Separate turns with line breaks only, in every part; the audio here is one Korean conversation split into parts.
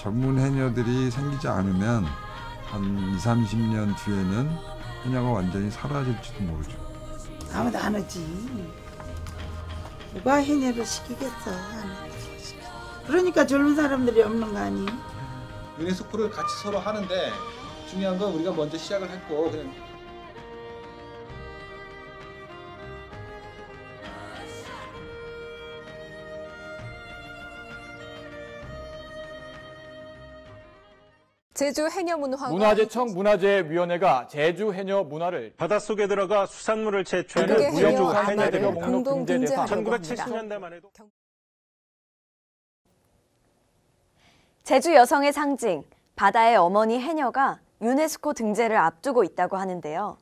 젊은 해녀들이 생기지 않으면 한 20, 30년 뒤에는 해녀가 완전히 사라질지도 모르죠.
아무도 안 오지. 누가 해녀를 시키겠어. 안 오지. 그러니까 젊은 사람들이 없는 거 아니?
유네스코를 같이 서로 하는데 중요한 건 우리가 먼저 시작을 했고 그냥
제주 해녀문화가
문화재청 문화재위원회가 제주 해녀 문화를
바닷속에 들어가 수산물을 채취하는 무형주 해녀대표 목록
공동
등재 대상
등재하려고
1970년대만 해도
제주 여성의 상징, 바다의 어머니 해녀가 유네스코 등재를 앞두고 있다고 하는데요.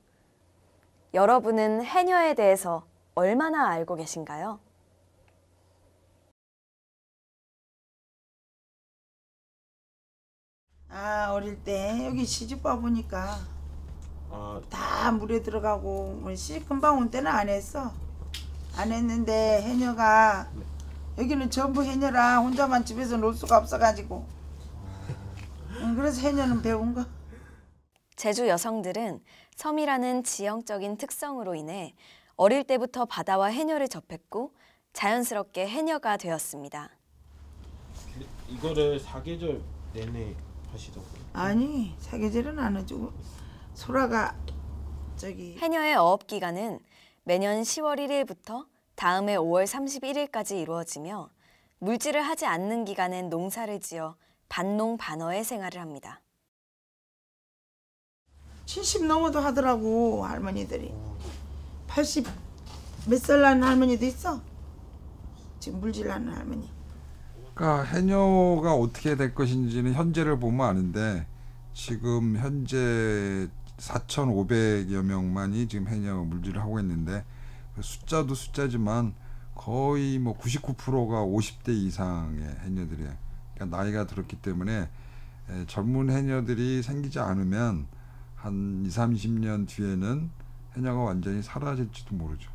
여러분은 해녀에 대해서 얼마나 알고 계신가요?
어릴 때 여기 시집 와 보니까 다 물에 들어가고 시집 금방 온 때는 안 했어. 안 했는데 해녀가 여기는 전부 해녀라 혼자만 집에서 놀 수가 없어가지고 그래서 해녀는 배운 거.
제주 여성들은 섬이라는 지형적인 특성으로 인해 어릴 때부터 바다와 해녀를 접했고 자연스럽게 해녀가 되었습니다.
이거를 사계절 내내 하시더라고요.
아니 사계절은 안 해주고 소라가 저기
해녀의 어업 기간은 매년 10월 1일부터 다음해 5월 31일까지 이루어지며 물질을 하지 않는 기간엔 농사를 지어 반농반어의 생활을 합니다.
70 넘어도 하더라고 할머니들이. 80 몇 살 나는 할머니도 있어. 지금 물질하는 할머니.
그러니까 해녀가 어떻게 될 것인지는 현재를 보면 아는데 지금 현재 4,500여 명만이 지금 해녀 물질을 하고 있는데 숫자도 숫자지만 거의 뭐 99%가 50대 이상의 해녀들이에요. 그러니까 나이가 들었기 때문에 젊은 해녀들이 생기지 않으면 한 20, 30년 뒤에는 해녀가 완전히 사라질지도 모르죠.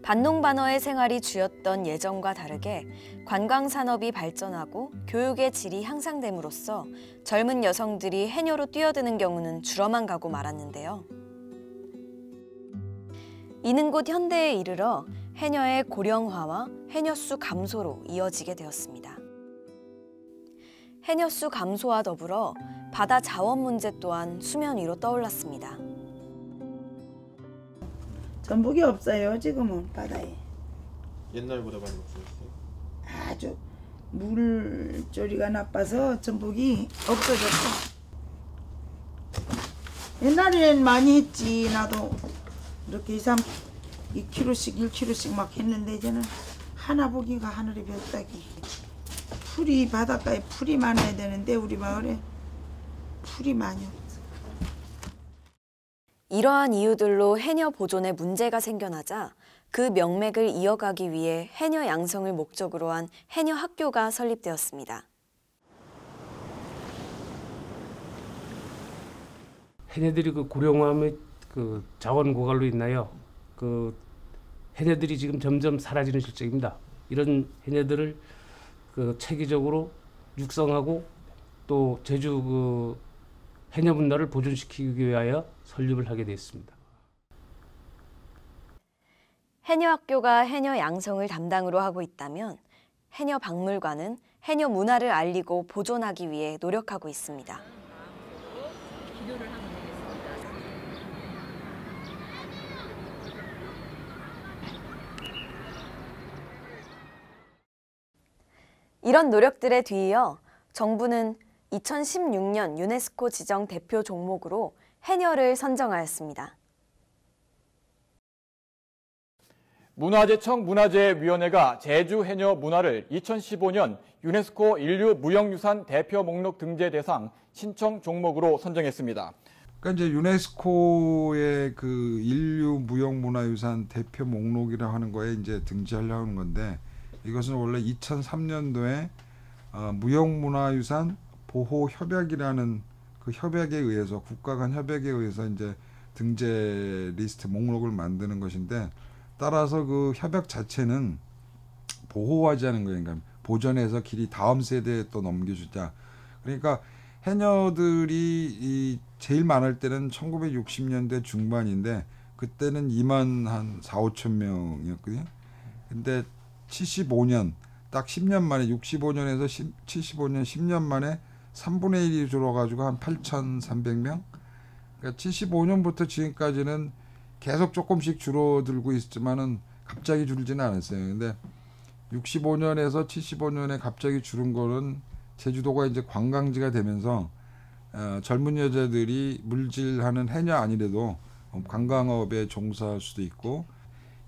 반농반어의 생활이 주였던 예전과 다르게 관광산업이 발전하고 교육의 질이 향상됨으로써 젊은 여성들이 해녀로 뛰어드는 경우는 줄어만 가고 말았는데요. 이는 곧 현대에 이르러 해녀의 고령화와 해녀수 감소로 이어지게 되었습니다. 해녀수 감소와 더불어 바다 자원 문제 또한 수면 위로 떠올랐습니다.
전복이 없어요 지금은 바다에.
옛날보다 많이 없어졌어요.
아주 물조리가 나빠서 전복이 없어졌어. 옛날엔 많이 했지. 나도 이렇게 2kg씩 1kg씩 막 했는데 이제는 하나 보기가 하늘의 별 따기. 풀이 바닷가에 풀이 많아야 되는데 우리 마을에 풀이 많이 없어.
이러한 이유들로 해녀 보존에 문제가 생겨나자 그 명맥을 이어가기 위해 해녀 양성을 목적으로 한 해녀 학교가 설립되었습니다.
해녀들이 그 고령화 및 그 자원 고갈로 인하여 그 해녀들이 지금 점점 사라지는 실정입니다. 이런 해녀들을 그 체계적으로 육성하고 또 제주 그 해녀 문화를 보존시키기 위하여 설립을 하게 됐습니다.
해녀학교가 해녀 양성을 담당으로 하고 있다면 해녀 박물관은 해녀 문화를 알리고 보존하기 위해 노력하고 있습니다. 이런 노력들에 뒤이어 정부는 2016년 유네스코 지정 대표 종목으로 해녀를 선정하였습니다.
문화재청 문화재위원회가 제주 해녀 문화를 2015년 유네스코 인류 무형유산 대표 목록 등재 대상 신청 종목으로 선정했습니다.
그러니까 이제 유네스코의 그 인류 무형문화유산 대표 목록이라 하는 거에 이제 등재하려고 하는 건데 이것은 원래 2003년도에 무형문화유산 보호협약이라는 그 협약에 의해서 국가 간 협약에 의해서 이제 등재 리스트 목록을 만드는 것인데 따라서 그 협약 자체는 보호하자는 거예요. 그러니까 보존해서 길이 다음 세대에 또 넘겨주자. 그러니까 해녀들이 제일 많을 때는 1960년대 중반인데 그때는 2만 한 4, 5천 명이었거든요. 근데 75년 딱 10년 만에 65년에서 75년 10년 만에 3분의 1이 줄어가지고 한 8,300명. 그러니까 75년부터 지금까지는 계속 조금씩 줄어들고 있지만은 갑자기 줄지는 않았어요. 근데 65년에서 75년에 갑자기 줄은 거는 제주도가 이제 관광지가 되면서 젊은 여자들이 물질하는 해녀 아니래도 관광업에 종사할 수도 있고,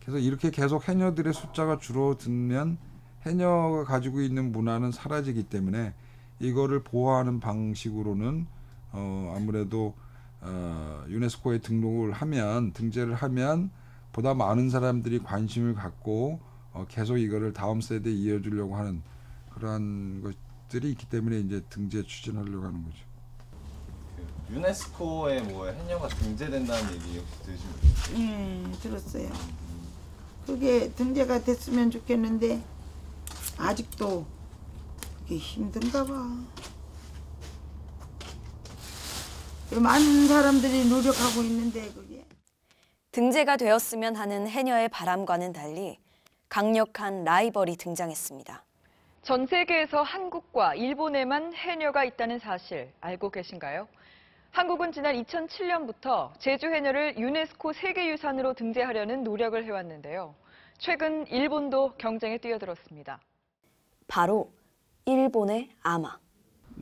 그래서 이렇게 계속 해녀들의 숫자가 줄어들면 해녀가 가지고 있는 문화는 사라지기 때문에 이거를 보호하는 방식으로는 아무래도 유네스코에 등재를 하면 보다 많은 사람들이 관심을 갖고 계속 이거를 다음 세대에 이어주려고 하는 그러한 것들이 있기 때문에 이제 등재 추진하려고 하는 거죠.
유네스코에 뭐 해녀가 등재된다는 얘기 혹시 들으신 분?
예, 들었어요. 그게 등재가 됐으면 좋겠는데 아직도 그게 힘든가 봐. 많은 사람들이 노력하고 있는데 그게.
등재가 되었으면 하는 해녀의 바람과는 달리 강력한 라이벌이 등장했습니다.
전 세계에서 한국과 일본에만 해녀가 있다는 사실 알고 계신가요? 한국은 지난 2007년부터 제주 해녀를 유네스코 세계유산으로 등재하려는 노력을 해왔는데요. 최근 일본도 경쟁에 뛰어들었습니다.
바로 일본의 아마.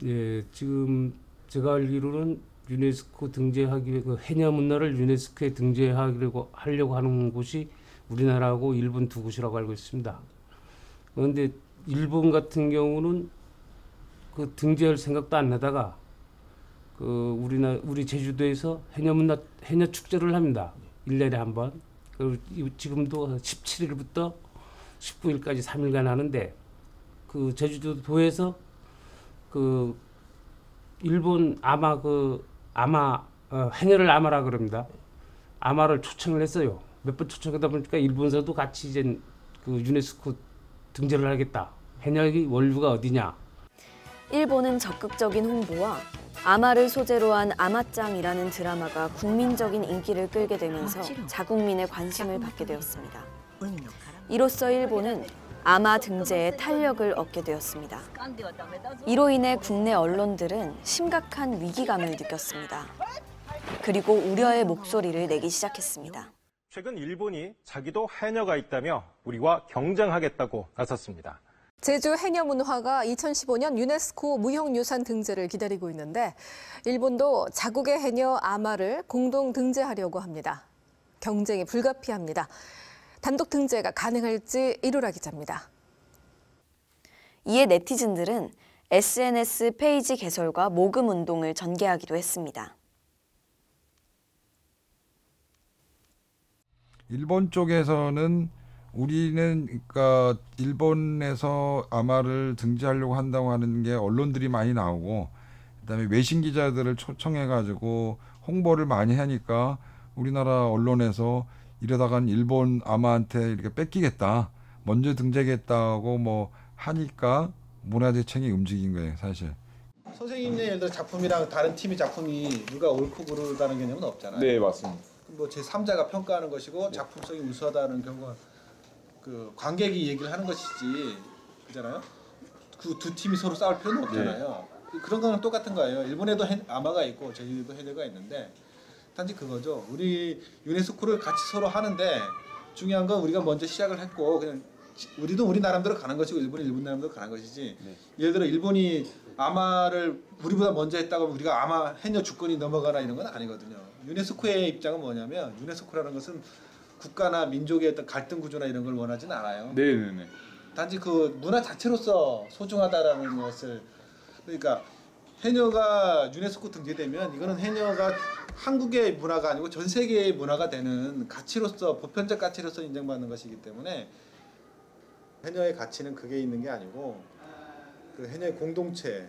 예, 지금 제가 알기로는 유네스코 등재하기 위해 해녀 문화를 유네스코에 등재하려고 하는 곳이 우리나라하고 일본 두 곳이라고 알고 있습니다. 그런데 일본 같은 경우는 그 등재할 생각도 안 하다가 우리 제주도에서 해녀 축제를 합니다. 1년에 한 번. 그리고 지금도 17일부터 19일까지 3일간 하는데 그 제주도에서 그 일본 해녀를 아마라 그럽니다. 아마를 초청을 했어요. 몇 번 초청하다 보니까 일본에서도 같이 이제 그 유네스코 등재를 하겠다. 해녀의 원류가 어디냐.
일본은 적극적인 홍보와 아마를 소재로 한 아마짱이라는 드라마가 국민적인 인기를 끌게 되면서 자국민의 관심을 받게 되었습니다. 이로써 일본은 아마 등재에 탄력을 얻게 되었습니다. 이로 인해 국내 언론들은 심각한 위기감을 느꼈습니다. 그리고 우려의 목소리를 내기 시작했습니다.
최근 일본이 자기도 해녀가 있다며 우리와 경쟁하겠다고 나섰습니다.
제주 해녀 문화가 2015년 유네스코 무형유산 등재를 기다리고 있는데 일본도 자국의 해녀 아마를 공동 등재하려고 합니다. 경쟁이 불가피합니다. 단독 등재가 가능할지 이루라 기자입니다.
이에 네티즌들은 SNS 페이지 개설과 모금 운동을 전개하기도 했습니다.
일본 쪽에서는 우리는 그러니까 일본에서 아마를 등재하려고 한다고 하는 게 언론들이 많이 나오고 그다음에 외신 기자들을 초청해가지고 홍보를 많이 하니까 우리나라 언론에서 이러다간 일본 아마한테 이렇게 뺏기겠다, 먼저 등재하겠다고 뭐 하니까 문화재청이 움직인 거예요, 사실.
선생님네 예를 들어 작품이랑 다른 팀의 작품이 누가 옳고 그르다는 개념은 없잖아요.
네, 맞습니다.
뭐 제3자가 평가하는 것이고 작품성이 우수하다는 경우가 그 관객이 얘기를 하는 것이지, 그잖아요. 그 두 팀이 서로 싸울 필요는 없잖아요. 네. 그런 거는 똑같은 거예요. 일본에도 아마가 있고 제주도에도 해녀가 있는데 단지 그거죠. 우리 유네스코를 같이 서로 하는데 중요한 건 우리가 먼저 시작을 했고 그냥 우리도 우리 나름대로 가는 것이고 일본이 일본 나름대로 가는 것이지. 네. 예를 들어 일본이 아마를 우리보다 먼저 했다고 우리가 아마 해녀 주권이 넘어가나 이런 건 아니거든요. 유네스코의 입장은 뭐냐면 유네스코라는 것은 국가나 민족의 어떤 갈등 구조나 이런 걸 원하지는 않아요.
네네네.
단지 그 문화 자체로서 소중하다라는 것을, 그러니까 해녀가 유네스코 등재되면 이거는 해녀가 한국의 문화가 아니고 전 세계의 문화가 되는 가치로서, 보편적 가치로서 인정받는 것이기 때문에 해녀의 가치는 그게 있는 게 아니고 그 해녀의 공동체,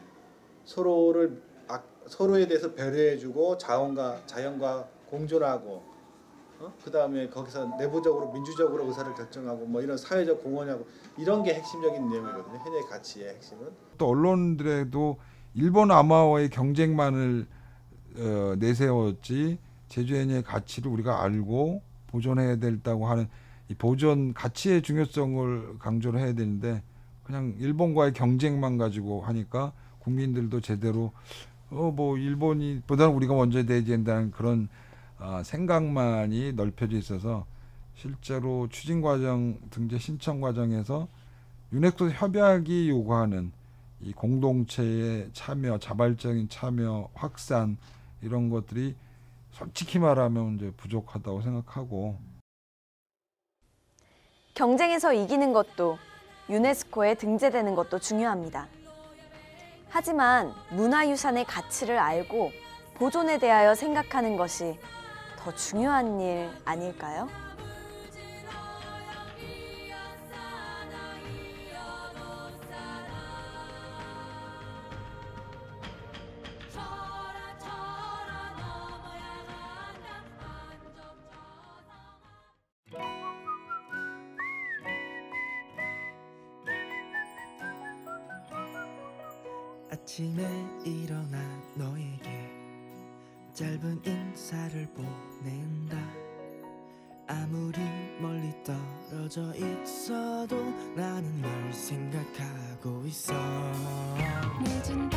서로에 대해서 배려해주고 자연과 공존하고 그다음에 거기서 내부적으로 민주적으로 의사를 결정하고 뭐 이런 사회적 공헌하고 이런 게 핵심적인 내용이거든요. 해녀의 가치의 핵심은.
또 언론들에도 일본 아마와의 경쟁만을 내세웠지 제주 해녀의 가치를 우리가 알고 보존해야 된다고 하는 이 보존 가치의 중요성을 강조를 해야 되는데 그냥 일본과의 경쟁만 가지고 하니까 국민들도 제대로 뭐 일본이 보다는 우리가 먼저 대지한다는 그런 생각만이 넓혀져 있어서 실제로 추진 과정, 등재 신청 과정에서 유네스코 협약이 요구하는 이 공동체의 참여, 자발적인 참여, 확산 이런 것들이 솔직히 말하면 이제 부족하다고 생각하고.
경쟁에서 이기는 것도 유네스코에 등재되는 것도 중요합니다. 하지만 문화유산의 가치를 알고 보존에 대하여 생각하는 것이 더 중요한 일 아닐까요?
아침에 일어나 너에게 짧은 인사를 보낸다. 아무리 멀리 떨어져 있어도 나는 널 생각하고 있어.
늦은